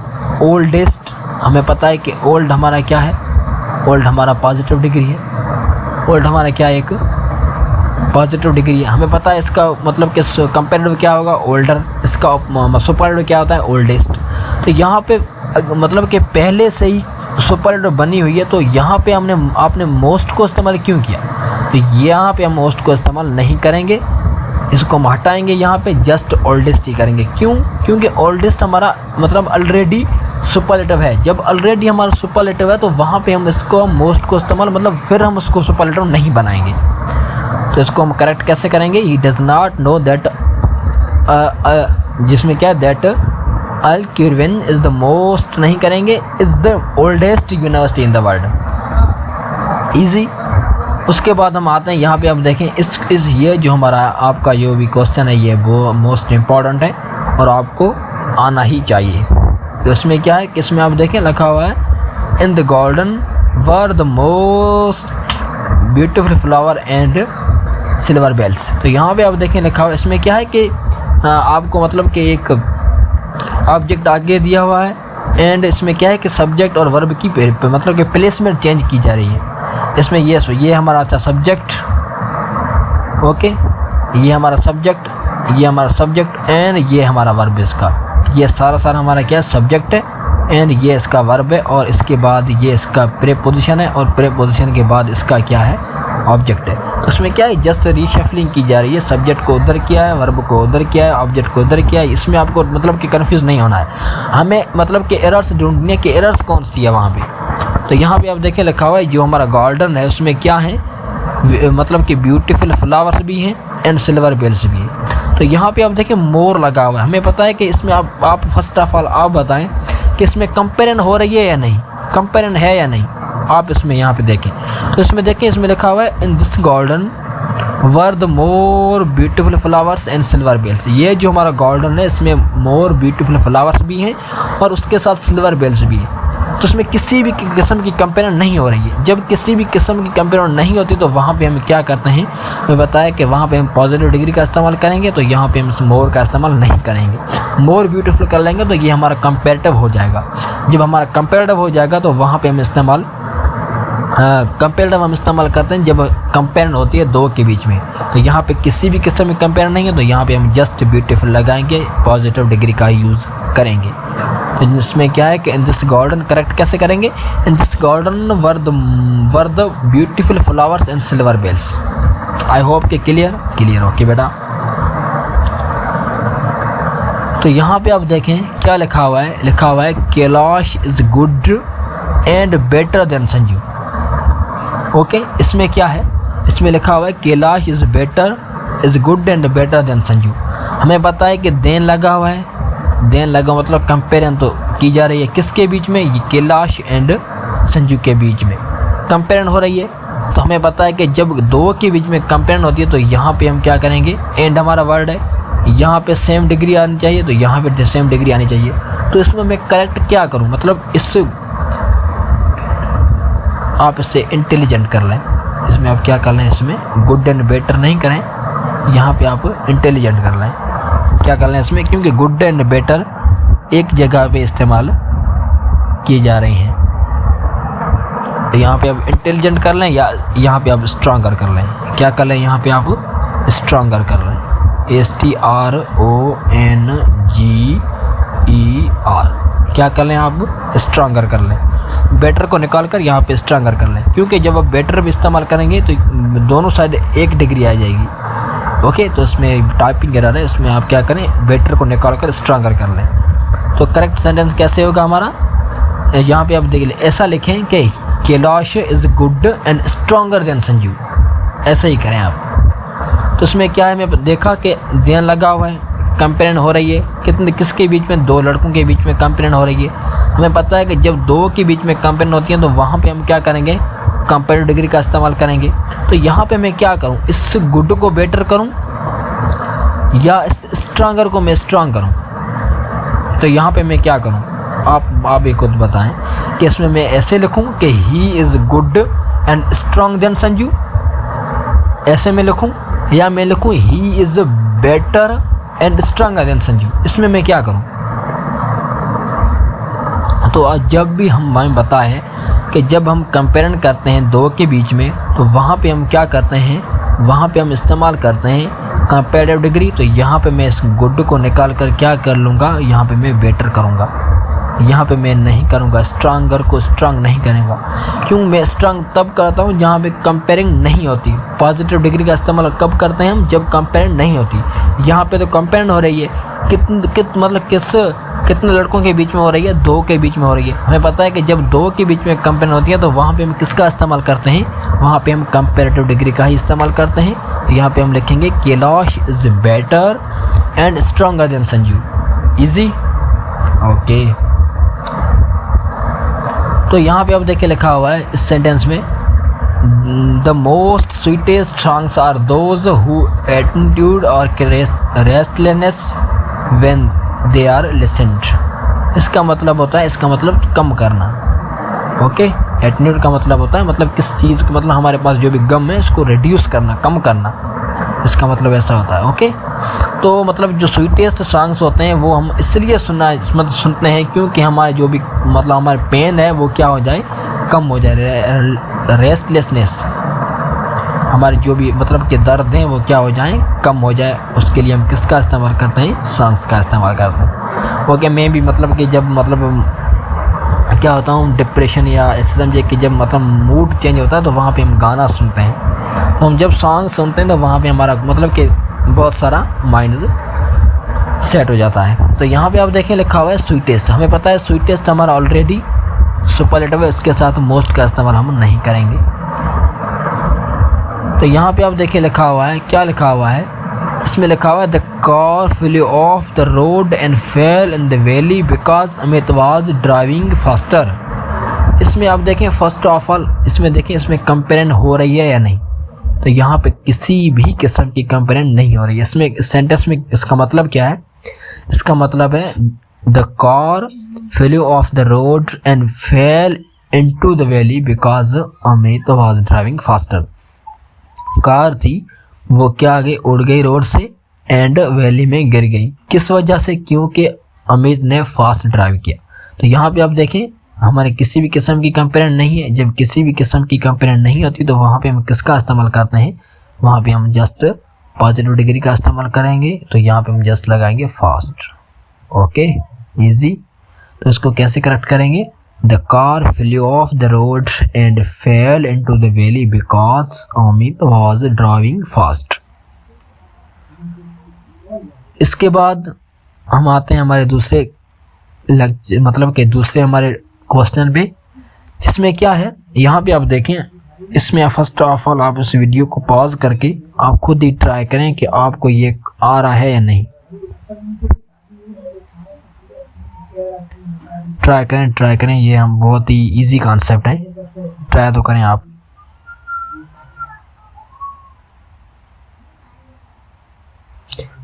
ओल्डेस्ट। हमें पता है कि ओल्ड हमारा क्या है, ओल्ड हमारा पॉजिटिव डिग्री है। ओल्ड हमारा क्या है, एक पॉजिटिव डिग्री है। हमें पता है इसका मतलब कि कंपेरेटिव क्या होगा, ओल्डर। इसका सुपरलेटिव क्या होता है, ओल्डेस्ट। तो यहाँ पे मतलब कि पहले से ही सुपरलेटिव बनी हुई है, तो यहाँ पे आपने मोस्ट को इस्तेमाल क्यों किया। तो यहाँ पे हम मोस्ट को इस्तेमाल नहीं करेंगे, इसको हम हटाएंगे, यहाँ पे जस्ट ओल्डेस्ट ही करेंगे। क्यों? क्योंकि ओल्डेस्ट हमारा मतलब ऑलरेडी सुपरलेटिव है। जब ऑलरेडी हमारा सुपरलेटिव है तो वहाँ पे हम इसको मोस्ट को इस्तेमाल मतलब फिर हम उसको सुपरलेटिव नहीं बनाएंगे। तो इसको हम करेक्ट कैसे करेंगे, he does not know that, जिसमें क्या है, that Al Qarawiyyin is the most नहीं करेंगे, is the oldest university in the world. Easy. उसके बाद हम आते हैं यहाँ पे, आप देखें ये जो हमारा आपका जो भी क्वेश्चन है ये वो मोस्ट इम्पॉर्टेंट है और आपको आना ही चाहिए। तो इसमें क्या है कि इसमें आप देखें लिखा हुआ है, in the garden were the most beautiful flower and silver bells. तो यहाँ पे आप देखें लिखा हुआ है, इसमें क्या है कि आपको मतलब कि एक ऑब्जेक्ट आगे दिया हुआ है एंड इसमें क्या है कि सब्जेक्ट और वर्ब की मतलब कि प्लेसमेंट चेंज की जा रही है। इसमें ये हमारा था सब्जेक्ट, ओके, ये हमारा सब्जेक्ट, ये हमारा सब्जेक्ट एंड ये हमारा वर्ब। इसका ये सारा हमारा क्या है, सब्जेक्ट है एंड ये इसका वर्ब है और इसके बाद ये इसका प्रीपोजिशन है और प्रीपोजिशन के बाद इसका क्या है, ऑब्जेक्ट है। तो इसमें क्या है, जस्ट रीशफलिंग की जा रही है, सब्जेक्ट को उधर किया है, वर्ब को उधर किया है, ऑब्जेक्ट को उधर किया है। इसमें आपको मतलब कि कंफ्यूज नहीं होना है, हमें मतलब कि एरर्स ढूंढने के एरर्स कौन सी है वहाँ पे। तो यहाँ पे आप देखें लिखा हुआ है जो हमारा गार्डन है उसमें क्या है, मतलब कि ब्यूटीफुल फ्लावर्स भी हैं एंड सिल्वर बेल्स भी हैं। तो यहाँ पे आप देखें मोर लगा हुआ है। हमें पता है कि इसमें आप फर्स्ट ऑफ ऑल आप बताएं कि इसमें कंपेरिजन हो रही है या नहीं, कंपेरिजन है या नहीं। आप इसमें यहाँ पे देखें, तो इसमें देखें, इसमें लिखा हुआ है in this garden were the more beautiful flowers and silver bells. ये जो हमारा गार्डन है इसमें मोर ब्यूटीफुल फ्लावर्स भी हैं और उसके साथ सिल्वर बेल्स भी हैं। तो उसमें किसी भी किस्म की कंपेरिजन नहीं हो रही है। जब किसी भी किस्म की कंपेरिजन नहीं होती तो वहाँ पे हम क्या करते हैं, मैं बताया कि वहाँ पे हम पॉजिटिव डिग्री का इस्तेमाल करेंगे, तो यहाँ पे हम मोर का इस्तेमाल नहीं करेंगे। मोर ब्यूटीफुल कर लेंगे तो ये हमारा कंपेरेटिव हो जाएगा। जब हमारा कंपेरेटिव हो जाएगा तो वहाँ पे हम इस्तेमाल कंपेरेटिव हम इस्तेमाल करते हैं जब कंपेरिजन होती है दो के बीच में। तो यहाँ पे किसी भी किस्म की कंपेरिजन नहीं है तो यहाँ पे हम जस्ट ब्यूटीफुल लगाएंगे, पॉजिटिव डिग्री का यूज़ करेंगे। तो इसमें क्या है कि इन दिस गार्डन करेक्ट कैसे करेंगे, in this garden were the beautiful flowers and silver bells. I hope कि क्लियर ओके बेटा। तो यहाँ पे आप देखें क्या लिखा हुआ है, Kailash is good and better than Sanju. Okay, इसमें क्या है, इसमें लिखा हुआ है Kailash is good and better than Sanju. हमें पता है कि देन लगा हुआ है, देन लगा मतलब कंपेरिजन तो की जा रही है किसके बीच में, ये कैलाश एंड संजू के बीच में कंपेरिजन हो रही है। तो हमें पता है कि जब दो के बीच में कंपेरिजन होती है तो यहाँ पे हम क्या करेंगे, एंड हमारा वर्ड है, यहाँ पे सेम डिग्री आनी चाहिए तो यहाँ पे सेम डिग्री आनी चाहिए। तो इसमें मैं करेक्ट क्या करूँ, मतलब इससे आप इससे इंटेलिजेंट कर लें। इसमें आप क्या कर लें, इसमें गुड एंड बेटर नहीं करें, यहाँ पे आप इंटेलिजेंट कर लें। क्या कर लें इसमें, क्योंकि गुड एंड बेटर एक जगह पे इस्तेमाल किए जा रहे हैं। तो यहाँ पे आप इंटेलिजेंट कर लें या यहाँ पे आप स्ट्रॉन्गर कर लें। क्या कर लें, यहाँ पे आप स्ट्रॉन्गर कर लें, STRONGER। क्या कर लें, आप स्ट्रॉन्गर कर लें। बेटर को निकाल कर यहाँ पे स्ट्रॉन्गर कर लें, क्योंकि जब आप बेटर भी इस्तेमाल करेंगे तो दोनों साइड एक डिग्री आ जाएगी। ओके, तो इसमें टाइपिंग एरर है, इसमें आप क्या करें, बेटर को निकाल कर स्ट्रॉन्गर कर लें। तो करेक्ट सेंटेंस कैसे होगा हमारा, यहाँ पे आप देख ऐसा लिखें कि Kailash is good and stronger then Sanju, ऐसा ही करें आप। तो उसमें क्या है, मैं देखा कि देन लगा हुआ है, कंपेरिजन हो रही है किसके बीच में, दो लड़कों के बीच में कंपेरिजन हो रही है। हमें पता है कि जब दो के बीच में कंपेरिजन होती है तो वहाँ पे हम क्या करेंगे, कंपेरेटिव डिग्री का इस्तेमाल करेंगे। तो यहाँ पे मैं क्या करूँ, इस गुड को बेटर करूँ या इस स्ट्रॉन्गर को मैं स्ट्रॉन्ग करूँ। तो यहाँ पे मैं क्या करूँ, आप एक खुद बताएं कि इसमें मैं ऐसे लिखूँ कि he is good and strong then Sanju, ऐसे मैं लिखूँ, या मैं लिखूँ he is better and stronger then Sanju. इसमें मैं क्या करूँ, तो जब भी हमें पता है कि जब हम कंपेरिजन करते हैं दो के बीच में, तो वहाँ पे हम क्या करते हैं, वहाँ पे हम इस्तेमाल करते हैं कंपेरेटिव डिग्री। तो यहाँ पे मैं इस गुड को निकाल कर क्या कर लूँगा, यहाँ पे मैं बेटर करूँगा, यहाँ पे मैं नहीं करूँगा स्ट्रांगर को स्ट्रांग नहीं करूँगा। क्यों मैं स्ट्रांग तब करता हूँ जहाँ पे कंपेयरिंग नहीं होती। पॉजिटिव डिग्री का इस्तेमाल कब करते हैं हम, जब कंपेयरिंग नहीं होती। यहाँ पे तो कंपेयरिंग हो रही है, कितने लड़कों के बीच में हो रही है, दो के बीच में हो रही है। हमें पता है कि जब दो के बीच में कंपेयरिंग होती है तो वहाँ पे हम किसका इस्तेमाल करते हैं, वहाँ पे हम कंपेरेटिव डिग्री का ही इस्तेमाल करते हैं। तो यहाँ पे हम लिखेंगे Kailash is better and stronger then Sanju. Easy, okay. तो यहाँ पे आप देखिए लिखा हुआ है इस सेंटेंस में, the most sweetest songs are those who attitude और restlessness when they are listened. इसका मतलब होता है, इसका मतलब कम करना। ओके, एटीट्यूड का मतलब होता है मतलब किस चीज़ का, मतलब हमारे पास जो भी गम है उसको रिड्यूस करना, कम करना, इसका मतलब ऐसा होता है। ओके, तो मतलब जो स्वीटेस्ट सॉन्ग्स होते हैं वो हम इसलिए सुनते हैं क्योंकि हमारे जो भी मतलब हमारे पेन है वो क्या हो जाए, कम हो जाए। रेस्टलेसनेस, हमारे जो भी मतलब के दर्द हैं वो क्या हो जाए, कम हो जाए। उसके लिए हम किसका इस्तेमाल करते हैं, सॉन्ग्स का इस्तेमाल करते हैं। ओके, मैं भी मतलब कि जब मतलब क्या होता हूँ डिप्रेशन या ऐसे समझे कि जब मतलब मूड चेंज होता है तो वहाँ पे हम गाना सुनते हैं। तो हम जब सॉन्ग सुनते हैं तो वहाँ पे हमारा मतलब कि बहुत सारा माइंड सेट हो जाता है। तो यहाँ पे आप देखें लिखा हुआ है स्वीटेस्ट। हमें पता है स्वीटेस्ट हमारा ऑलरेडी सुपरलेटिव है, इसके साथ मोस्ट का इस्तेमाल हम नहीं करेंगे। तो यहाँ पे आप देखिए लिखा हुआ है, क्या लिखा हुआ है, इसमें लिखा हुआ है the car flew off the road and fail in the valley because Amit was driving faster. इसमें आप देखें फर्स्ट ऑफ ऑल, इसमें देखें इसमें कंपेरिजन हो रही है या नहीं। तो यहाँ पे किसी भी किस्म की कंपेरिजन नहीं हो रही है। इसमें इस सेंटेंस में इसका मतलब क्या है, इसका मतलब है the car flew off the road and fail into the valley because Amit was driving faster. Car थी वो क्या आगे उड़ गई रोड से एंड वैली में गिर गई, किस वजह से, क्योंकि अमित ने फास्ट ड्राइव किया। तो यहाँ पे आप देखें हमारे किसी भी किस्म की कंपेरिजन नहीं है। जब किसी भी किस्म की कंपेरिजन नहीं होती तो वहाँ पे हम किसका इस्तेमाल करते हैं, वहाँ पे हम जस्ट पॉजिटिव डिग्री का इस्तेमाल करेंगे। तो यहाँ पे हम जस्ट लगाएंगे फास्ट। Okay, easy. तो इसको कैसे करेक्ट करेंगे, the car flew off the road and fail into the valley because Amit was driving fast. इसके बाद हम आते हैं हमारे दूसरे मतलब के दूसरे हमारे क्वेश्चन पे, जिसमें क्या है, यहाँ पे आप देखें इसमें फर्स्ट ऑफ ऑल आप इस वीडियो को पॉज करके आप खुद ही ट्राई करें कि आपको ये आ रहा है या नहीं। ट्राई करें, ये हम बहुत ही इजी कॉन्सेप्ट है, ट्राई तो करें आप।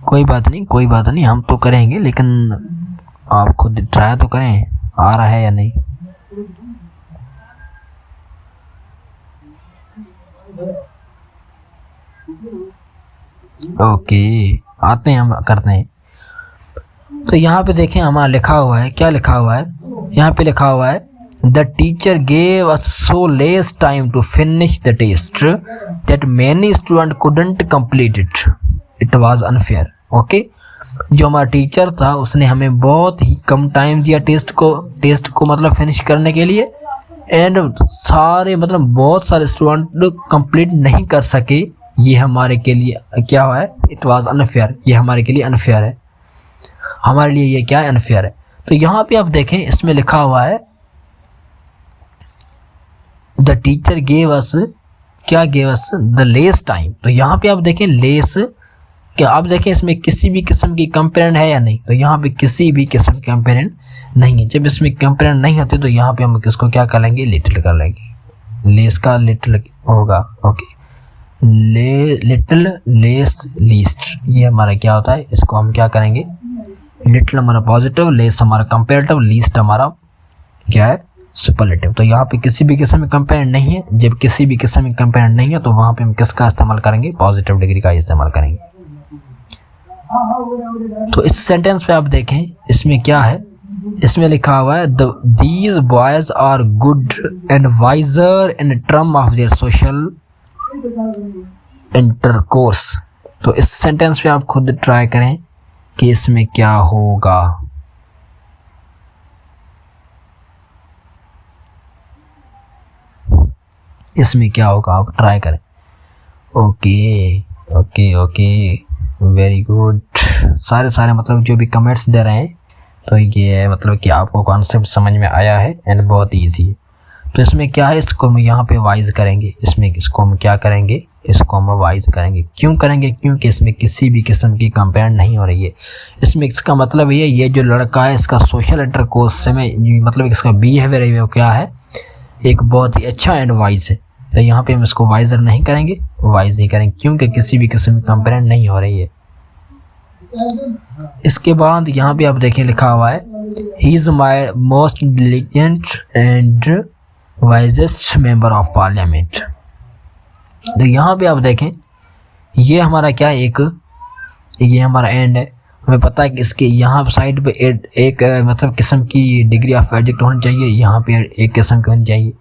कोई बात नहीं, हम तो करेंगे, लेकिन आप खुद ट्राई तो करें आ रहा है या नहीं। ओके, आते हैं, हम करते हैं। तो यहाँ पे देखें हमारा लिखा हुआ है, क्या लिखा हुआ है, यहाँ पे लिखा हुआ है the teacher gave us so less time to finish the test that many student couldn't complete it was unfair. Okay, जो हमारा टीचर था उसने हमें बहुत ही कम टाइम दिया टेस्ट को मतलब फिनिश करने के लिए, एंड सारे मतलब बहुत सारे स्टूडेंट कंप्लीट नहीं कर सके। ये हमारे के लिए क्या हुआ है, इट वाज अनफेयर, ये हमारे के लिए अनफेयर है, हमारे लिए ये क्या है, अनफेयर है। तो यहाँ पे आप देखें इसमें लिखा हुआ है द टीचर गेव अस, क्या gave us, the less time. तो यहाँ पे आप देखें लेस, क्या आप देखें इसमें किसी भी किस्म की कंपेरिजन है या नहीं। तो यहाँ पे किसी भी किस्म की कंपेरिजन नहीं है। जब इसमें कंपेरिजन नहीं होती तो यहाँ पे हम किसको क्या कर लेंगे, लिटिल कर लेंगे, लेस का लिटिल होगा। ओके, लिटिल, लेस, लीस्ट, ये हमारा क्या होता है, इसको हम क्या करेंगे, लिटिल हमारा पॉजिटिव, लेस हमारा कंपेरेटिव, लीस्ट हमारा क्या है, सुपरलेटिव। तो यहाँ पे किसी भी किस्म में कंपेरिजन नहीं है। जब किसी भी किस्म में कंपेरिजन नहीं है तो वहाँ पे हम किसका इस्तेमाल करेंगे, पॉजिटिव डिग्री का इस्तेमाल करेंगे। तो इस सेंटेंस पे आप देखें इसमें क्या है, इसमें लिखा हुआ है these boys are good and wiser in term of their social intercourse. तो इस सेंटेंस पे आप खुद ट्राई करें कि इसमें क्या होगा। इसमें क्या होगा आप ट्राई करें। Okay okay okay, very good. सारे मतलब जो भी कमेंट्स दे रहे हैं तो ये मतलब कि आपको कॉन्सेप्ट समझ में आया है एंड बहुत ईजी है। तो इसमें क्या है, इसको हम यहाँ पे वाइज करेंगे। इसमें इसको हम क्या करेंगे, इसको हम वाइज करेंगे। क्यों करेंगे, क्योंकि इसमें किसी भी किस्म की कंपेयर नहीं हो रही है। इसमें इसका मतलब ये जो लड़का है इसका सोशल इंटरकोर्स में मतलब इसका बिहेवियर है वो क्या है, एक बहुत ही अच्छा एंड वाइज है। तो यहाँ पे हम इसको वाइजर नहीं करेंगे, वाइज ही करेंगे, क्योंकि किसी भी किस्म की कंपेयर नहीं हो रही है। इसके बाद यहाँ पे आप देखें लिखा हुआ है he is my most diligent and wisest member of parliament. तो यहाँ पे आप देखें ये हमारा क्या है, ये हमारा एंड है। हमें पता है कि इसके यहाँ साइड पे एक मतलब किस्म की डिग्री ऑफ एडजेक्ट होनी चाहिए, यहाँ पे एक किस्म की होनी चाहिए।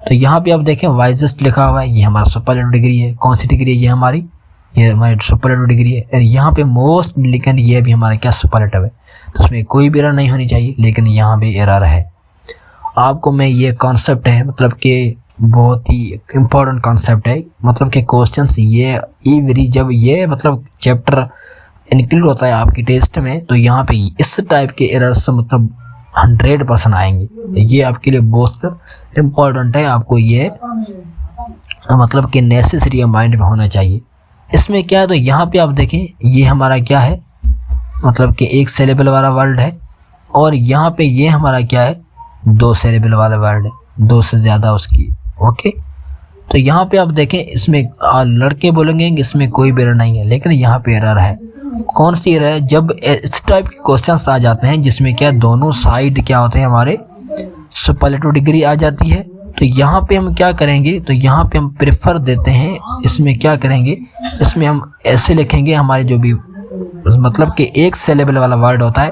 तो यहाँ पे आप देखें वाइजेस्ट लिखा हुआ है, ये हमारा सुपरलेटिव डिग्री है। कौन सी डिग्री है, ये हमारी सुपरलेटिव डिग्री है। यहाँ पे मोस्ट लेकिन ये भी हमारा क्या सुपरलेटिव है, तो उसमें कोई भी एरर नहीं होनी चाहिए, लेकिन यहाँ भी एरर है। आपको मैं ये कॉन्सेप्ट है मतलब कि बहुत ही इम्पोर्टेंट कॉन्सेप्ट है, मतलब कि क्वेश्चंस ये एवरी जब ये मतलब चैप्टर इंक्लूड होता है आपकी टेस्ट में, तो यहाँ पे इस टाइप के एरर्स मतलब 100% आएंगे। ये आपके लिए बहुत इम्पोर्टेंट है, आपको ये मतलब कि नेसेसरी माइंड में होना चाहिए। इसमें क्या है, तो यहाँ पे आप देखें ये हमारा क्या है, मतलब कि एक सिलेबल वाला वर्ड है, और यहाँ पे ये हमारा क्या है, 2 सिलेबल वाला वर्ड है, 2 से ज़्यादा उसकी। ओके, तो यहाँ पे आप देखें इसमें लड़के बोलेंगे इसमें कोई भी एरर नहीं है, लेकिन यहाँ पे एरर है। कौन सी एरर है, जब इस टाइप के क्वेश्चंस आ जाते हैं जिसमें क्या दोनों साइड क्या होते हैं हमारे सुपरलेटिव डिग्री आ जाती है, तो यहाँ पे हम क्या करेंगे, तो यहाँ पे हम प्रेफर देते हैं। इसमें क्या करेंगे, इसमें हम ऐसे लिखेंगे हमारे जो भी मतलब कि एक सिलेबल वाला वर्ड होता है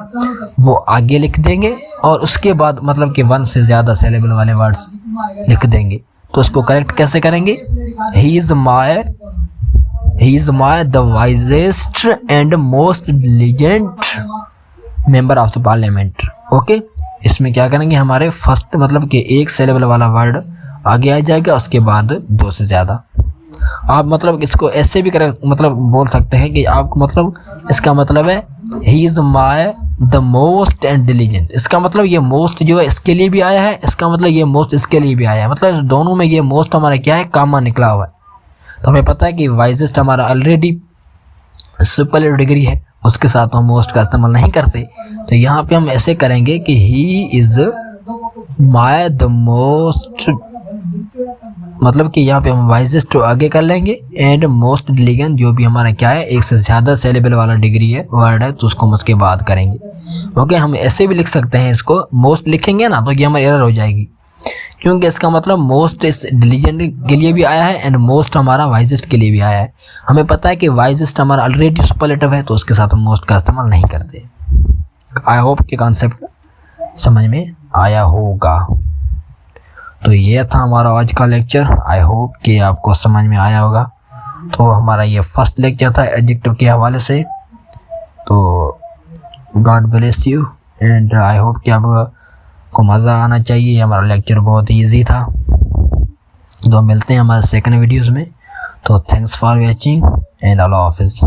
वो आगे लिख देंगे, और उसके बाद मतलब कि 1 से ज़्यादा सिलेबल वाले वर्ड्स लिख देंगे। तो उसको करेक्ट कैसे करेंगे, he is my the wisest and most diligent member of the parliament. Okay, इसमें क्या करेंगे, हमारे फर्स्ट मतलब कि एक सिलेबल वाला वर्ड आगे आ जाएगा, उसके बाद 2 से ज़्यादा। आप मतलब इसको ऐसे भी मतलब बोल सकते हैं कि आपको मतलब इसका मतलब है he is my the most and diligent. इसका मतलब ये मोस्ट जो है इसके लिए भी आया है, इसका मतलब ये मोस्ट इसके लिए भी आया है, मतलब दोनों में ये मोस्ट हमारा क्या है, कॉमन निकला हुआ है। तो हमें पता है कि वाइजेस्ट हमारा ऑलरेडी सुपरलेटिव डिग्री है, उसके साथ हम मोस्ट का इस्तेमाल नहीं करते। तो यहाँ पे हम ऐसे करेंगे कि he is my the most, मतलब कि यहाँ पे हम वाइजेस्ट आगे कर लेंगे, एंड मोस्ट डिलिजेंट जो भी हमारा क्या है एक से ज़्यादा सिलेबल वाला डिग्री है वर्ड है, तो उसको हम उसके बाद करेंगे। ओके, हम ऐसे भी लिख सकते हैं, इसको मोस्ट लिखेंगे ना तो ये हमारी एरर हो जाएगी, क्योंकि इसका मतलब मोस्ट इस डिलिजेंट के लिए भी आया है एंड मोस्ट हमारा वाइजेस्ट के लिए भी आया है। हमें पता है कि वाइजेस्ट हमारा ऑलरेडी सुपरलेटिव है, तो उसके साथ हम मोस्ट का इस्तेमाल नहीं करते। आई होप कि कॉन्सेप्ट समझ में आया होगा। तो ये था हमारा आज का लेक्चर, आई होप कि आपको समझ में आया होगा। तो हमारा ये फर्स्ट लेक्चर था एडजेक्टिव के हवाले से। तो God bless you and I hope कि आपको मज़ा आना चाहिए। हमारा लेक्चर बहुत ईजी था। तो मिलते हैं हमारे सेकंड वीडियोस में। तो थैंक्स फॉर वॉचिंग एंड अल्लाह हाफिज़।